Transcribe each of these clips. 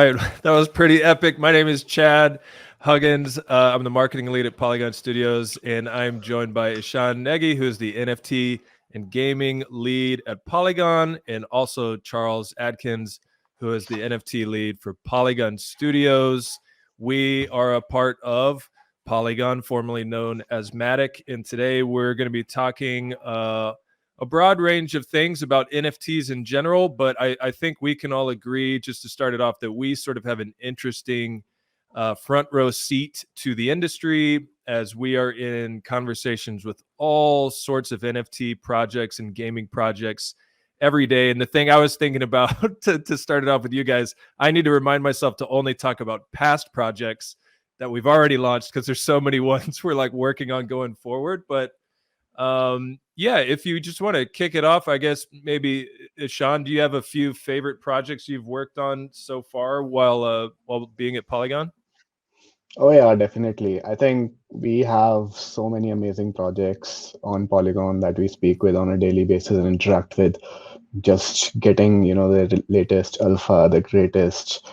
right. That was pretty epic. My name is Chad Hugghins. I'm the marketing lead at Polygon Studios, and I'm joined by Ishan Negi, who is the NFT and gaming lead at Polygon, and also Charles Adkins, who is the NFT lead for Polygon Studios. We are a part of Polygon, formerly known as Matic, and today we're going to be talking a broad range of things about NFTs in general, but I think we can all agree, just to start it off, that we sort of have an interesting front row seat to the industry as we are in conversations with all sorts of NFT projects and gaming projects every day. And the thing I was thinking about to start it off with you guys, I need to remind myself to only talk about past projects that we've already launched, because there's so many ones we're like working on going forward. But yeah, if you just want to kick it off, I guess maybe Ishan, do you have a few favorite projects you've worked on so far while being at Polygon? Oh yeah, definitely. I think we have so many amazing projects on Polygon that we speak with on a daily basis and interact with, just getting, the latest alpha, the greatest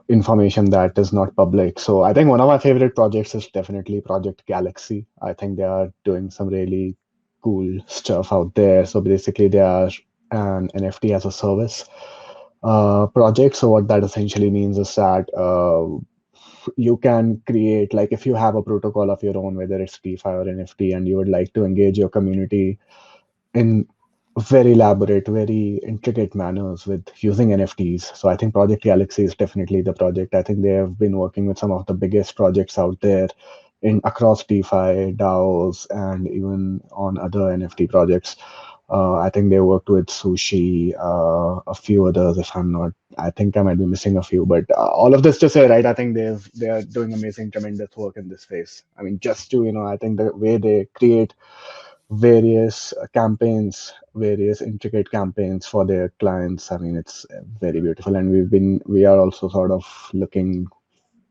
information that is not public. So I think one of my favorite projects is definitely Project Galaxy. I think they are doing some really cool stuff out there. So basically they are an NFT as a service project. So what that essentially means is that you can create, like, if you have a protocol of your own, whether it's DeFi or NFT, and you would like to engage your community in very elaborate, very intricate manners with using NFTs. So I think Project Galaxy is definitely the project. I think they have been working with some of the biggest projects out there in across DeFi, DAOs, and even on other NFT projects. I think they worked with Sushi, a few others, if I'm not. I think I might be missing a few, but all of this to say, right? I think they are doing amazing, tremendous work in this space. I mean, just to I think the way they create various campaigns, various intricate campaigns for their clients. I mean, it's very beautiful, and we are also sort of looking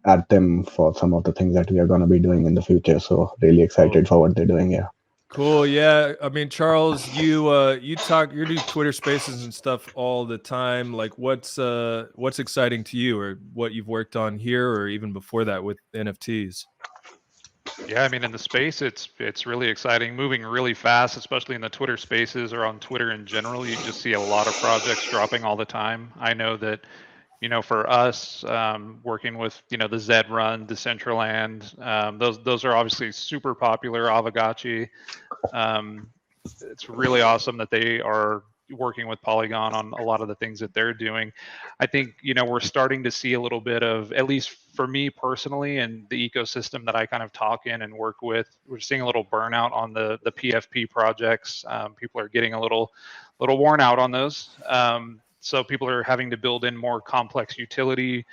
at them for some of the things that we are going to be doing in the future. So really excited for what they're doing. Yeah. Cool. Yeah. I mean, Charles, you do Twitter Spaces and stuff all the time. Like, what's exciting to you, or what you've worked on here, or even before that with NFTs? Yeah, I mean, in the space, it's really exciting, moving really fast, especially in the Twitter Spaces or on Twitter in general. You just see a lot of projects dropping all the time. I know that, for us, working with, the Zed Run, Decentraland, those are obviously super popular. Aavegotchi, it's really awesome that they are working with Polygon on a lot of the things that they're doing. I think, we're starting to see a little bit of, at least for me personally, and the ecosystem that I kind of talk in and work with, we're seeing a little burnout on the PFP projects. People are getting a little worn out on those. So people are having to build in more complex utility,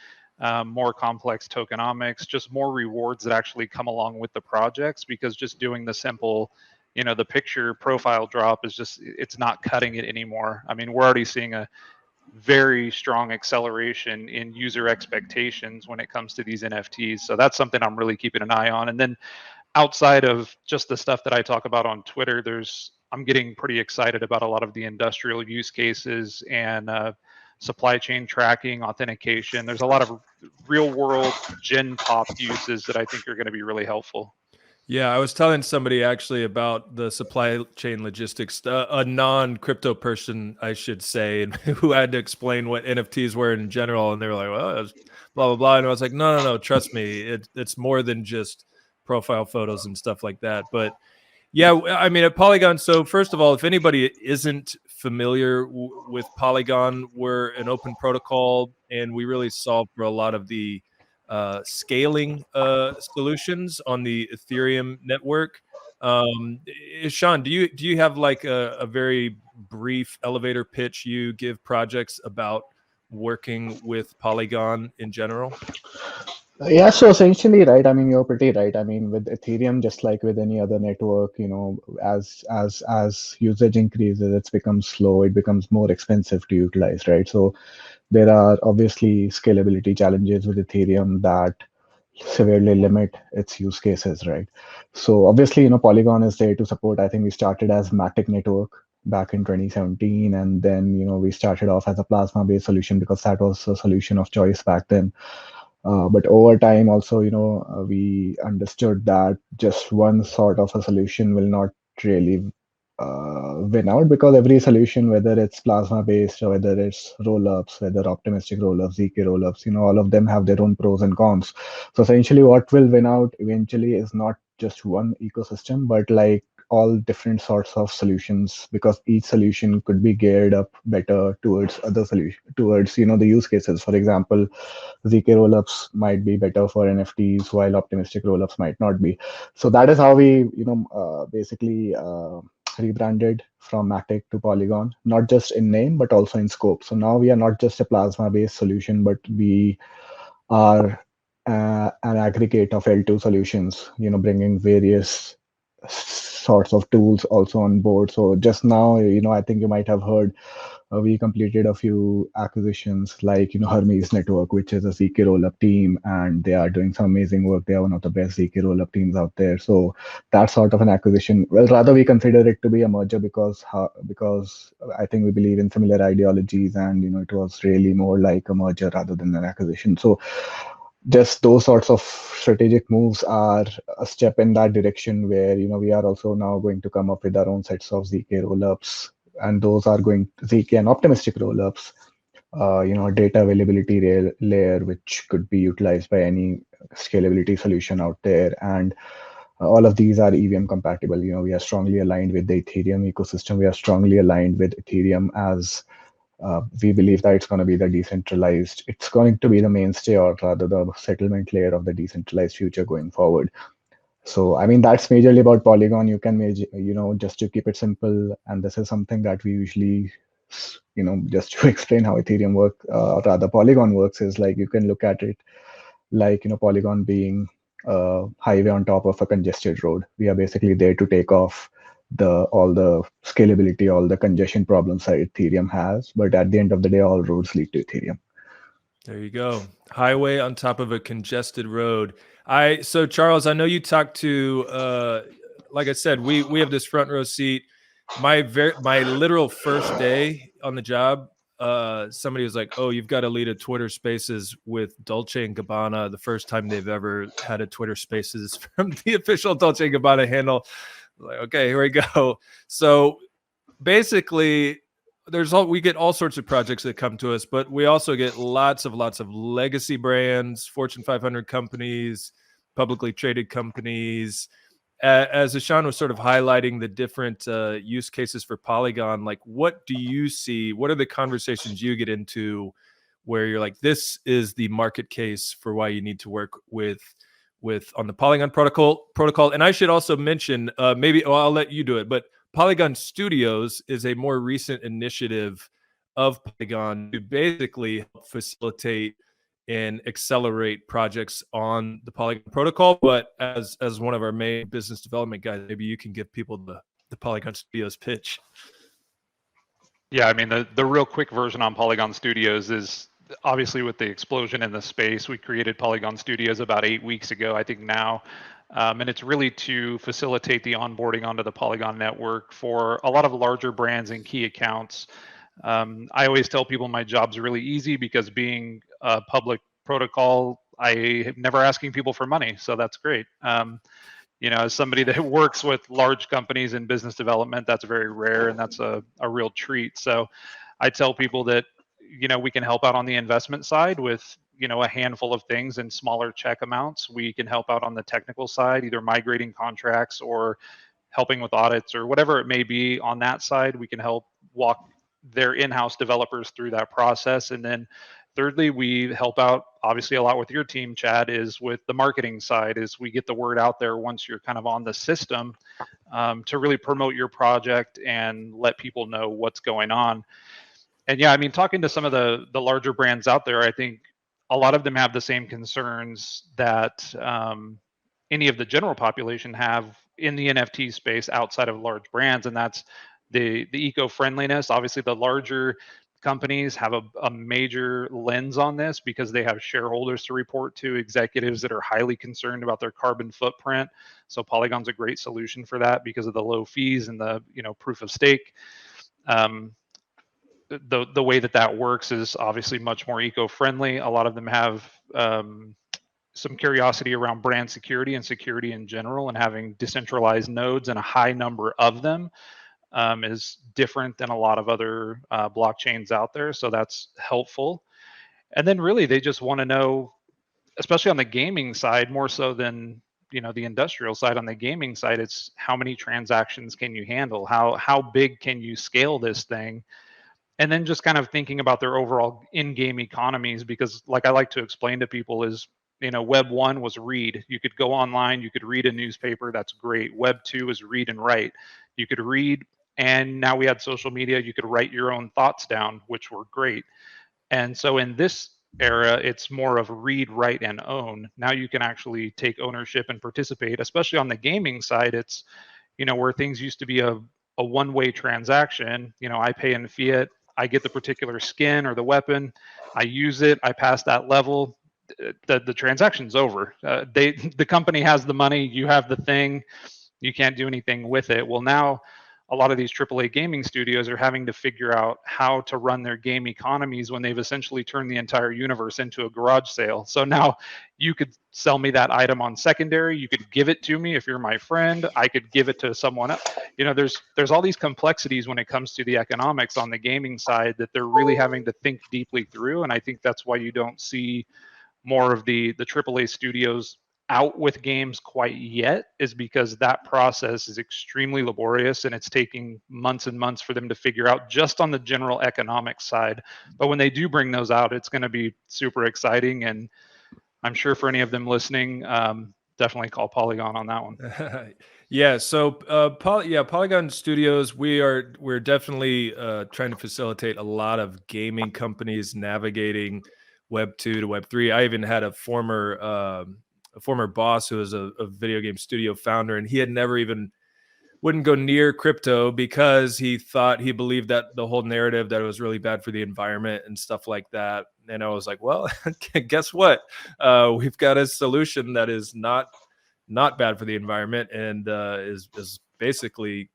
more complex tokenomics, just more rewards that actually come along with the projects, because just doing the simple, the picture profile drop is just, it's not cutting it anymore. I mean, we're already seeing a very strong acceleration in user expectations when it comes to these NFTs. So that's something I'm really keeping an eye on. And then outside of just the stuff that I talk about on Twitter, I'm getting pretty excited about a lot of the industrial use cases and supply chain tracking, authentication. There's a lot of real world gen pop uses that I think are going to be really helpful. Yeah, I was telling somebody actually about the supply chain logistics, a non-crypto person, I should say, and who had to explain what NFTs were in general. And they were like, well, it was blah, blah, blah. And I was like, no, trust me. It's more than just profile photos and stuff like that. But yeah, I mean, at Polygon, so first of all, if anybody isn't familiar with Polygon, we're an open protocol, and we really solve for a lot of the scaling solutions on the Ethereum network. Ishan, do you have like a very brief elevator pitch you give projects about working with Polygon in general? Yeah, so essentially, right. I mean, you're pretty right. I mean, with Ethereum, just like with any other network, as usage increases, it's becomes slow. It becomes more expensive to utilize, right? So there are obviously scalability challenges with Ethereum that severely limit its use cases, right? So obviously, Polygon is there to support. I think we started as Matic network, back in 2017, and then we started off as a plasma-based solution because that was a solution of choice back then. But over time, also, we understood that just one sort of a solution will not really win out, because every solution, whether it's plasma based or whether it's roll-ups, whether optimistic roll-ups, ZK roll-ups, all of them have their own pros and cons. So essentially, what will win out eventually is not just one ecosystem, but like all different sorts of solutions, because each solution could be geared up better towards other solution, towards the use cases. For example, ZK rollups might be better for NFTs, while optimistic rollups might not be. So that is how we, basically rebranded from Matic to Polygon, not just in name but also in scope. So now we are not just a plasma-based solution, but we are an aggregate of L2 solutions. Bringing various sorts of tools also on board. So just now, I think you might have heard we completed a few acquisitions like Hermes Network, which is a ZK rollup team, and they are doing some amazing work. They are one of the best ZK rollup teams out there. So that sort of an acquisition, well, rather we consider it to be a merger, because I think we believe in similar ideologies, and it was really more like a merger rather than an acquisition. So just those sorts of strategic moves are a step in that direction, where we are also now going to come up with our own sets of ZK rollups, and those are going ZK and optimistic rollups, data availability layer, which could be utilized by any scalability solution out there. And all of these are EVM compatible. We are strongly aligned with the Ethereum ecosystem. We are strongly aligned with Ethereum, as we believe that it's going to be it's going to be the mainstay, or rather the settlement layer of the decentralized future going forward. So, I mean, that's majorly about Polygon. You can just to keep it simple, and this is something that we usually, just to explain how Ethereum works, or rather Polygon works, is like you can look at it like, Polygon being a highway on top of a congested road. We are basically there to take off all the scalability, all the congestion problems that Ethereum has. But at the end of the day, all roads lead to Ethereum. There you go. Highway on top of a congested road. So Charles, I know you talked to, like I said, we have this front row seat. My literal first day on the job, somebody was like, "Oh, you've got to lead a Twitter Spaces with Dolce and Gabbana." The first time they've ever had a Twitter Spaces from the official Dolce and Gabbana handle. Like, okay, here we go. So basically, we get all sorts of projects that come to us, but we also get lots of legacy brands, Fortune 500 companies, publicly traded companies. As Ishan was sort of highlighting the different use cases for Polygon, like what do you see? What are the conversations you get into where you're like, this is the market case for why you need to work with on the Polygon protocol? And I should also mention, I'll let you do it, but Polygon Studios is a more recent initiative of Polygon to basically help facilitate and accelerate projects on the Polygon protocol. But as one of our main business development guys, maybe you can give people the Polygon Studios pitch. Yeah, I mean, the real quick version on Polygon Studios is obviously with the explosion in the space. We created Polygon Studios about 8 weeks ago, I think now. And it's really to facilitate the onboarding onto the Polygon network for a lot of larger brands and key accounts. I always tell people my job's really easy because being a public protocol, I am never asking people for money. So that's great. As somebody that works with large companies in business development, that's very rare, and that's a real treat. So I tell people that, we can help out on the investment side with, a handful of things in smaller check amounts. We can help out on the technical side, either migrating contracts or helping with audits or whatever it may be. On that side, we can help walk their in-house developers through that process. And then thirdly, we help out obviously a lot with your team, Chad, is with the marketing side, is we get the word out there once you're kind of on the system, to really promote your project and let people know what's going on. And yeah, I mean, talking to some of the larger brands out there, I think a lot of them have the same concerns that any of the general population have in the NFT space outside of large brands, and that's the eco-friendliness. Obviously, the larger companies have a major lens on this because they have shareholders to report to, executives that are highly concerned about their carbon footprint. So Polygon's a great solution for that because of the low fees and the proof of stake. The way that works is obviously much more eco-friendly. A lot of them have some curiosity around brand security and security in general, and having decentralized nodes and a high number of them is different than a lot of other blockchains out there. So that's helpful. And then really they just want to know, especially on the gaming side, more so than the industrial side. On the gaming side, it's how many transactions can you handle? How big can you scale this thing? And then just kind of thinking about their overall in-game economies, because like I like to explain to people is, Web 1 was read. You could go online, you could read a newspaper, that's great. Web 2 is read and write. You could read, and now we had social media, you could write your own thoughts down, which were great. And so in this era, it's more of read, write, and own. Now you can actually take ownership and participate, especially on the gaming side. It's, where things used to be a one-way transaction. I pay in fiat, I get the particular skin or the weapon, I use it, I pass that level, the transaction's over. The company has the money, you have the thing, you can't do anything with it. Well, now a lot of these AAA gaming studios are having to figure out how to run their game economies when they've essentially turned the entire universe into a garage sale. So now you could sell me that item on secondary, you could give it to me if you're my friend, I could give it to someone else. There's all these complexities when it comes to the economics on the gaming side that they're really having to think deeply through. And I think that's why you don't see more of the AAA studios out with games quite yet, is because that process is extremely laborious and it's taking months and months for them to figure out just on the general economic side. But when they do bring those out, it's going to be super exciting. And I'm sure for any of them listening, definitely call Polygon on that one. Yeah. So Polygon Studios, we're definitely trying to facilitate a lot of gaming companies navigating Web 2 to Web 3. I even had a former boss who was a video game studio founder, and he had never even wouldn't go near crypto because he believed that the whole narrative that it was really bad for the environment and stuff like that. And I was like, well, guess what? We've got a solution that is not bad for the environment and is basically,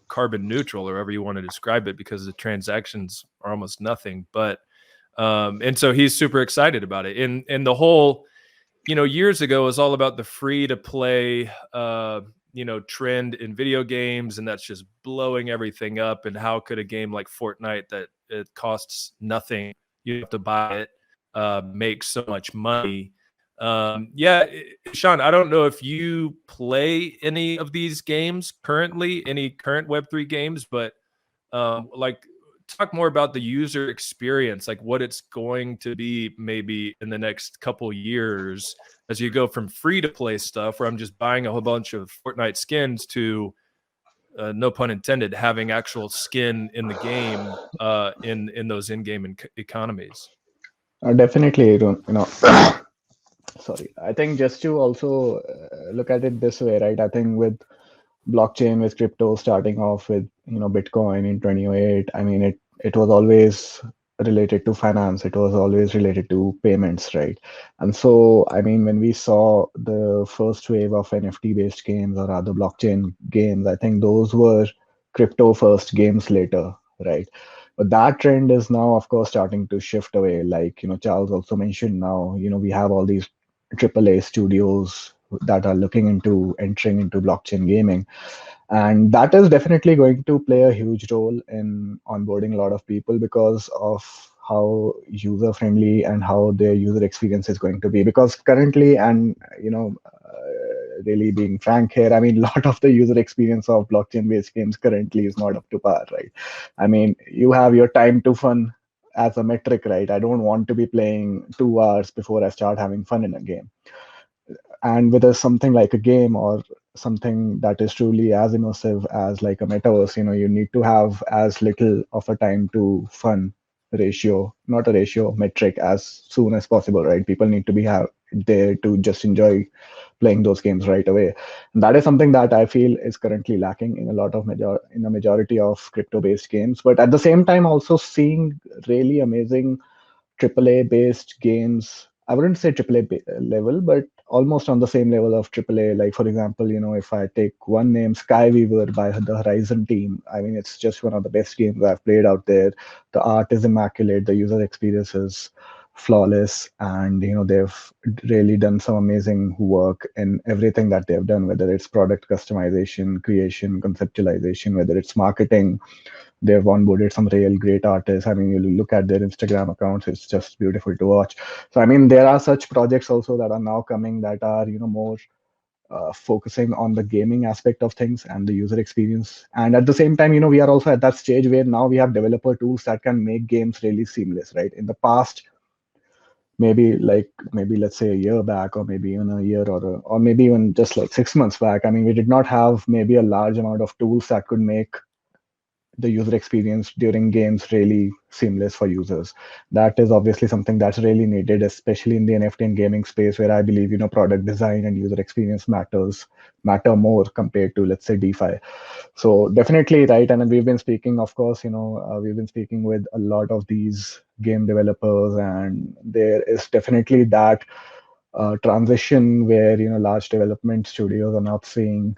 carbon neutral, or however you want to describe it, because the transactions are almost nothing. But and so he's super excited about it. And the whole, years ago, it was all about the free to play, trend in video games, and that's just blowing everything up. And how could a game like Fortnite, that it costs nothing, you have to buy it, make so much money? Sean, I don't know if you play any of these games currently, any current Web3 games, but talk more about the user experience, like what it's going to be maybe in the next couple years as you go from free to play stuff where I'm just buying a whole bunch of Fortnite skins to no pun intended, having actual skin in the game, in those in-game economies. Definitely, sorry. I think just to also look at it this way, right? I think with blockchain, with crypto starting off with Bitcoin in 2008, I mean it was always related to finance, it was always related to payments, right? And so I mean, when we saw the first wave of NFT based games, or other blockchain games, I think those were crypto first games later, right? But that trend is now, of course, starting to shift away. Like Charles also mentioned, now we have all these AAA studios that are looking into entering into blockchain gaming. And that is definitely going to play a huge role in onboarding a lot of people, because of how user friendly and how their user experience is going to be. Because currently, and really being frank here, I mean, a lot of the user experience of blockchain based games currently is not up to par, right? I mean, you have your time to fun as a metric, right? I don't want to be playing 2 hours before I start having fun in a game. And with something like a game, or something that is truly as immersive as like a metaverse, you need to have as little of a time to fun ratio, not a ratio, metric, as soon as possible, right? People need to be there to just enjoy playing those games right away. And that is something that I feel is currently lacking in a majority of crypto-based games. But at the same time, also seeing really amazing AAA based games. I wouldn't say AAA level, but almost on the same level of AAA. Like, for example, if I take one name, Skyweaver by the Horizon team, I mean, it's just one of the best games I've played out there. The art is immaculate, the user experience is flawless, and they've really done some amazing work in everything that they've done, whether it's product customization, creation, conceptualization, whether it's marketing. They've onboarded some real great artists. I mean, you look at their Instagram accounts, it's just beautiful to watch. So, I mean, there are such projects also that are now coming that are, more focusing on the gaming aspect of things and the user experience. And at the same time, we are also at that stage where now we have developer tools that can make games really seamless, right? In the past, maybe let's say a year back, or maybe even a year, or maybe even just like 6 months back, I mean, we did not have maybe a large amount of tools that could make the user experience during games really seamless for users. That is obviously something that's really needed, especially in the NFT and gaming space, where I believe product design and user experience matter more compared to, let's say, DeFi. So definitely, right. And we've been speaking, of course, we've been speaking with a lot of these game developers, and there is definitely that transition where large development studios are now seeing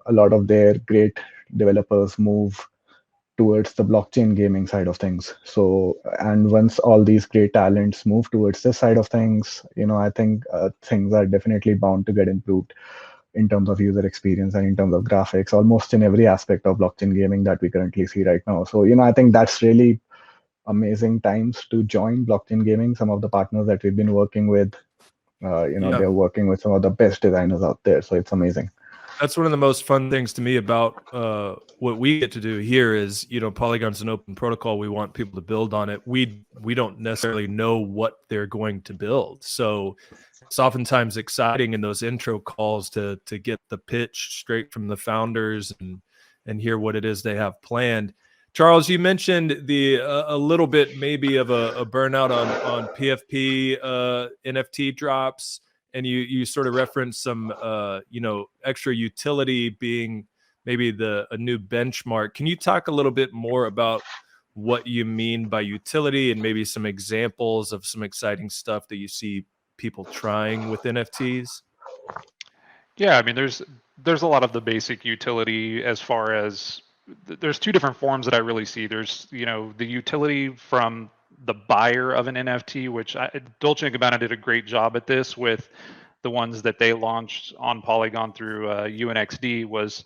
a lot of their great developers move towards the blockchain gaming side of things. So, and once all these great talents move towards this side of things, I think things are definitely bound to get improved in terms of user experience and in terms of graphics, almost in every aspect of blockchain gaming that we currently see right now. So, I think that's really amazing times to join blockchain gaming. Some of the partners that we've been working with, Yeah. they're working with some of the best designers out there. So it's amazing. That's one of the most fun things to me about what we get to do here is, Polygon's an open protocol. We want people to build on it. We don't necessarily know what they're going to build. So it's oftentimes exciting in those intro calls to get the pitch straight from the founders and hear what it is they have planned. Charles, you mentioned a little bit maybe of a burnout on PFP NFT drops. And you sort of referenced some extra utility being maybe a new benchmark. Can you talk a little bit more about what you mean by utility and maybe some examples of some exciting stuff that you see people trying with NFTs? Yeah, I mean, there's a lot of the basic utility as far as there's two different forms that I really see. There's the utility from the buyer of an NFT, which Dolce & Gabbana did a great job at this with the ones that they launched on Polygon through UNXD. Was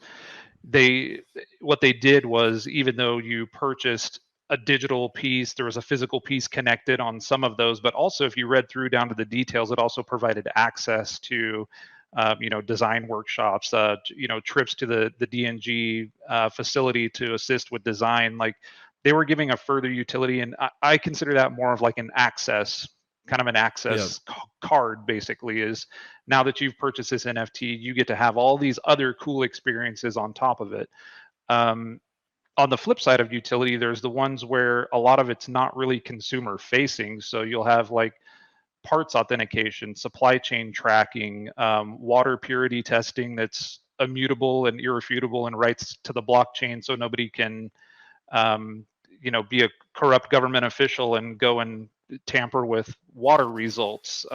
what they did was, even though you purchased a digital piece, there was a physical piece connected on some of those, but also if you read through down to the details, it also provided access to design workshops, trips to the DNG facility to assist with design. Like, they were giving a further utility, and I consider that more of like an access, kind of an access card. Basically, is now that you've purchased this NFT, you get to have all these other cool experiences on top of it. On the flip side of utility, there's the ones where a lot of it's not really consumer facing. So you'll have like parts authentication, supply chain tracking, water purity testing that's immutable and irrefutable and writes to the blockchain, so nobody can be a corrupt government official and go and tamper with water results.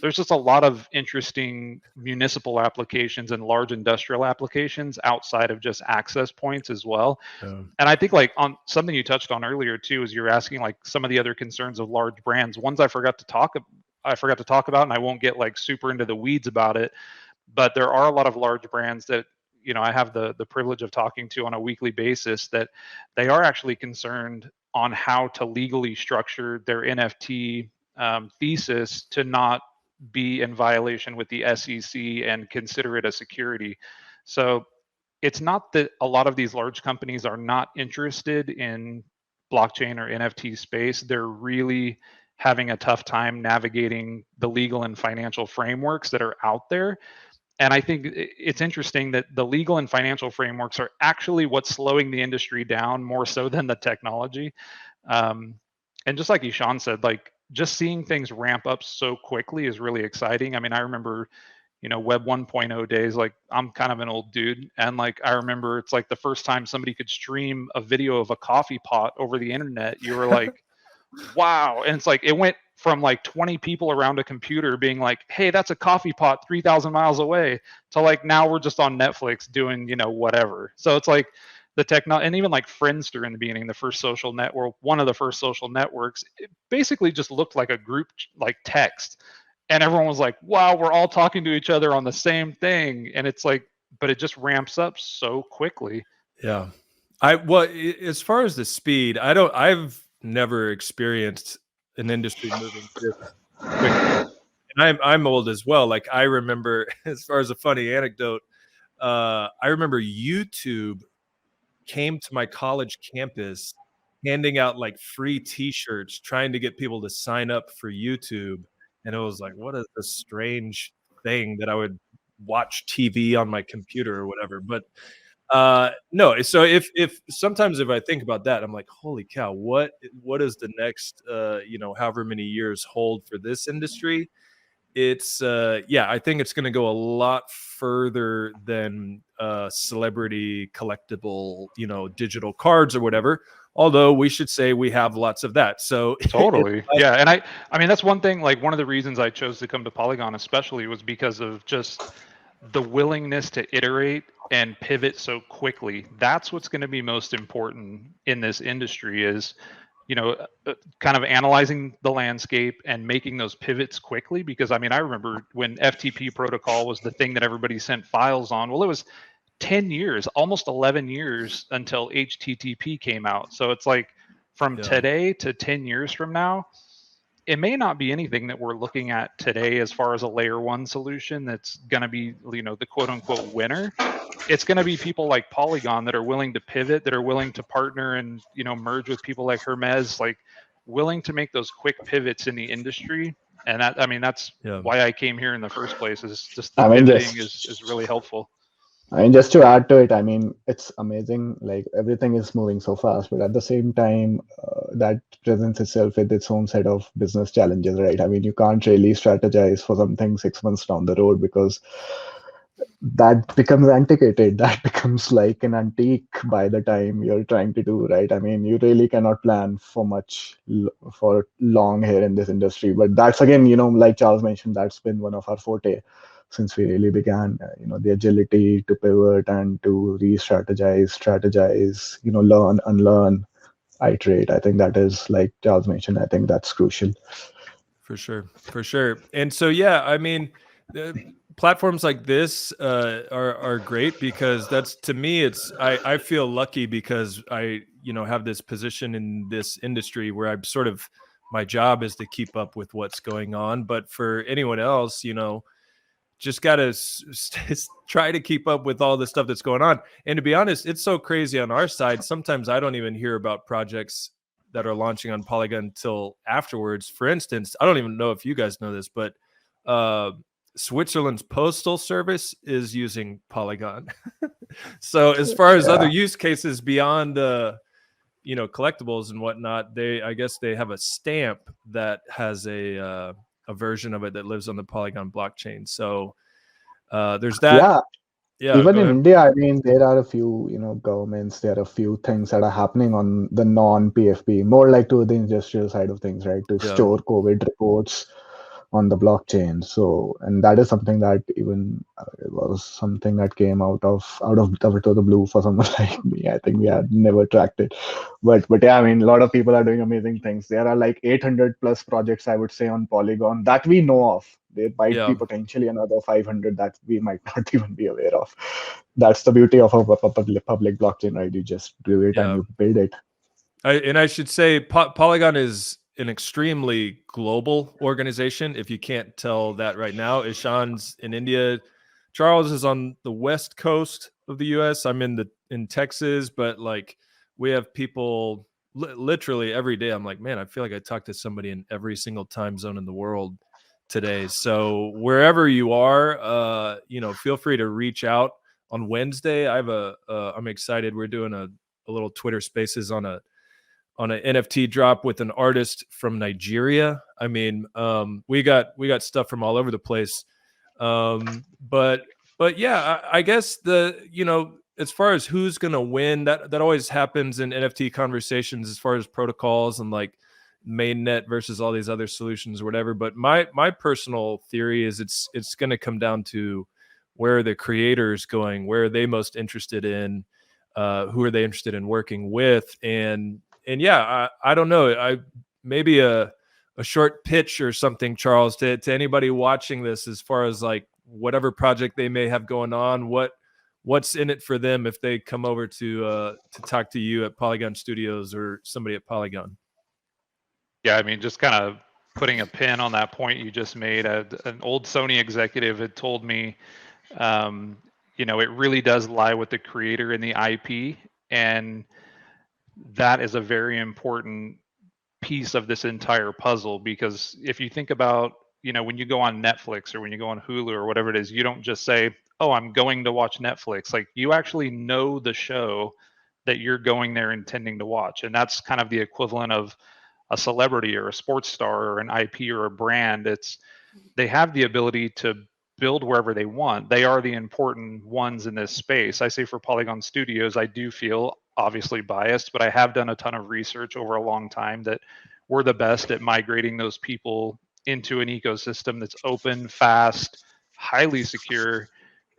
There's just a lot of interesting municipal applications and large industrial applications outside of just access points as well. And I think, like, on something you touched on earlier too, is you're asking like some of the other concerns of large brands. Ones I forgot to talk about, and I won't get like super into the weeds about it, but there are a lot of large brands that I have the privilege of talking to on a weekly basis, that they are actually concerned on how to legally structure their NFT thesis to not be in violation with the SEC and consider it a security. So it's not that a lot of these large companies are not interested in blockchain or NFT space. They're really having a tough time navigating the legal and financial frameworks that are out there. And I think it's interesting that the legal and financial frameworks are actually what's slowing the industry down more so than the technology. And just like Ishan said, like, just seeing things ramp up so quickly is really exciting. I mean, I remember, Web 1.0 days. Like, I'm kind of an old dude, and like, I remember it's like the first time somebody could stream a video of a coffee pot over the internet. You were like, wow. And it's like, it went from like 20 people around a computer being like, hey, that's a coffee pot 3,000 miles away, to like, now we're just on Netflix doing, whatever. So it's like the technology, and even like Friendster in the beginning, the first social network, one of the first social networks, it basically just looked like a group, like text. And everyone was like, wow, we're all talking to each other on the same thing. And it's like, but it just ramps up so quickly. Yeah. As far as the speed, I've never experienced an industry moving this quick. And I'm old as well. Like I remember, as far as a funny anecdote, I remember YouTube came to my college campus handing out like free t-shirts, trying to get people to sign up for YouTube. And it was like, what a strange thing that I would watch TV on my computer or whatever. But no, so if sometimes if I think about that, I'm like, holy cow, what is the next however many years hold for this industry? It's yeah, I think it's going to go a lot further than celebrity collectible, digital cards or whatever. Although we should say we have lots of that. So Totally. Yeah. And I mean, that's one thing, like one of the reasons I chose to come to Polygon especially was because of just the willingness to iterate and pivot so quickly. That's what's going to be most important in this industry is, kind of analyzing the landscape and making those pivots quickly. Because I mean, I remember when FTP protocol was the thing that everybody sent files on. Well, it was 10 years, almost 11 years until HTTP came out. So it's like from today to 10 years from now, it may not be anything that we're looking at today as far as a layer one solution that's going to be, the quote unquote winner. It's going to be people like Polygon that are willing to pivot, that are willing to partner and, merge with people like Hermes, like willing to make those quick pivots in the industry. And that, I mean, that's why I came here in the first place, is just the pivoting is really helpful. I mean, just to add to it, I mean, it's amazing. Like everything is moving so fast, but at the same time, that presents itself with its own set of business challenges, right? I mean, you can't really strategize for something 6 months down the road because that becomes antiquated. That becomes like an antique by the time you're trying to do, right? I mean, you really cannot plan for much for long here in this industry. But that's again, like Charles mentioned, that's been one of our forte since we really began, the agility to pivot and to re-strategize, strategize, learn, unlearn, iterate. I think that is, like Charles mentioned, I think that's crucial. For sure. And so, yeah, I mean, platforms like this are great because that's, to me, I feel lucky because I, have this position in this industry where I'm sort of, my job is to keep up with what's going on. But for anyone else, just got to try to keep up with all the stuff that's going on. And to be honest, it's so crazy on our side. Sometimes I don't even hear about projects that are launching on Polygon till afterwards. For instance, I don't even know if you guys know this, but Switzerland's postal service is using Polygon. So as far as other use cases beyond collectibles and whatnot, I guess they have a stamp that has a version of it that lives on the Polygon blockchain. So there's that. Yeah, even in India, I mean, there are a few, governments, there are a few things that are happening on the non-PFP, more like to the industrial side of things, right? To store COVID reports on the blockchain. So, and that is something that even it was something that came out of the blue for someone like me. I think we had never tracked it, but yeah, I mean, a lot of people are doing amazing things. There are like 800 plus projects, I would say, on Polygon that we know of. There might be potentially another 500 that we might not even be aware of. That's the beauty of a public blockchain, right? You just do it and you build it. I should say Polygon is an extremely global organization. If you can't tell that right now, Ishan's in India, Charles is on the west coast of the U.S. I'm in Texas, but like we have people literally every day. I'm like, man, I feel like I talk to somebody in every single time zone in the world today. So wherever you are, feel free to reach out. On Wednesday, I'm excited. We're doing a little Twitter Spaces on an NFT drop with an artist from Nigeria. I mean, we got stuff from all over the place. But yeah, I guess as far as who's gonna win, that always happens in NFT conversations as far as protocols and like mainnet versus all these other solutions or whatever. But my personal theory is it's going to come down to where are the creators going, where are they most interested in, who are they interested in working with, and yeah, I don't know. Maybe a short pitch or something, Charles, to anybody watching this, as far as like whatever project they may have going on, what's in it for them if they come over to talk to you at Polygon Studios or somebody at Polygon. Yeah, I mean, just kind of putting a pin on that point you just made. An old Sony executive had told me, you know, it really does lie with the creator and the IP, and that is a very important piece of this entire puzzle. Because if you think about, you know, when you go on Netflix or when you go on Hulu or whatever it is, you don't just say, oh, I'm going to watch Netflix. Like, you actually know the show that you're going there intending to watch. And that's kind of the equivalent of a celebrity or a sports star or an IP or a brand. They have the ability to build wherever they want. They are the important ones in this space. I say for Polygon Studios, I do feel obviously biased, but I have done a ton of research over a long time that we're the best at migrating those people into an ecosystem that's open, fast, highly secure,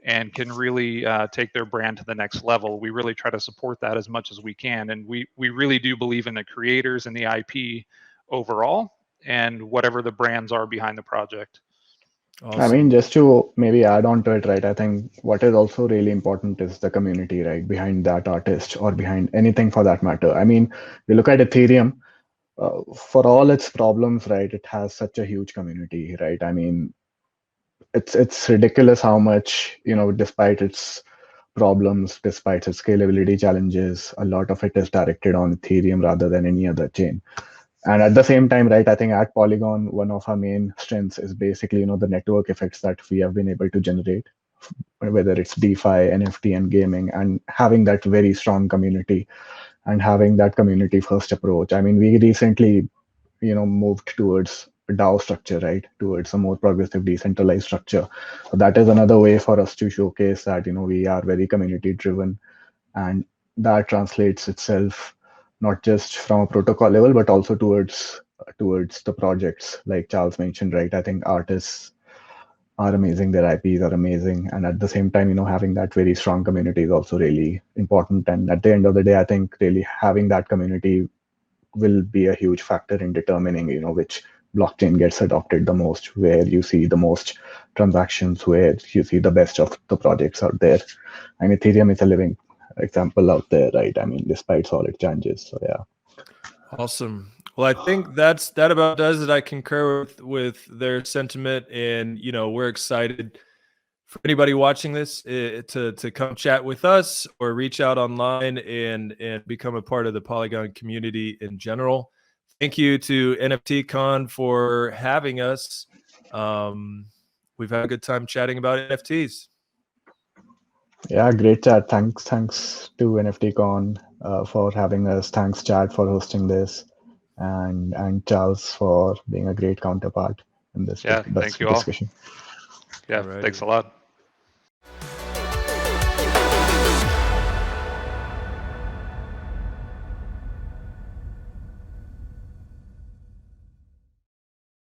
and can really take their brand to the next level. We really try to support that as much as we can. And we really do believe in the creators and the IP overall, and whatever the brands are behind the project. Awesome. I mean, just to maybe add on to it, right? I think what is also really important is the community, right, behind that artist or behind anything for that matter. I mean, you look at Ethereum, for all its problems, right, it has such a huge community, right? I mean, it's ridiculous how much, you know, despite its problems, despite its scalability challenges, a lot of it is directed on Ethereum rather than any other chain. And at the same time, right, I think at Polygon, one of our main strengths is basically, you know, the network effects that we have been able to generate, whether it's DeFi, NFT, and gaming, and having that very strong community and having that community first approach. I mean, we recently, you know, moved towards a DAO structure, right, towards a more progressive decentralized structure. So that is another way for us to showcase that, you know, we are very community driven, and that translates itself not just from a protocol level, but also towards the projects, like Charles mentioned, right? I think artists are amazing, their IPs are amazing, and at the same time, you know, having that very strong community is also really important. And at the end of the day, I think really having that community will be a huge factor in determining, you know, which blockchain gets adopted the most, where you see the most transactions, where you see the best of the projects out there. And Ethereum is a living example out there, right? I mean, despite all its challenges. So yeah. Awesome. Well, I think that about does it. I concur with their sentiment, and you know, we're excited for anybody watching this to come chat with us or reach out online and become a part of the Polygon community in general. Thank you to NFTCON for having us. We've had a good time chatting about NFTs. Yeah, great chat. Thanks to NFTCon for having us. Thanks, Chad, for hosting this, and Charles for being a great counterpart in this Yeah, thank you all. discussion. Yeah, thanks a lot.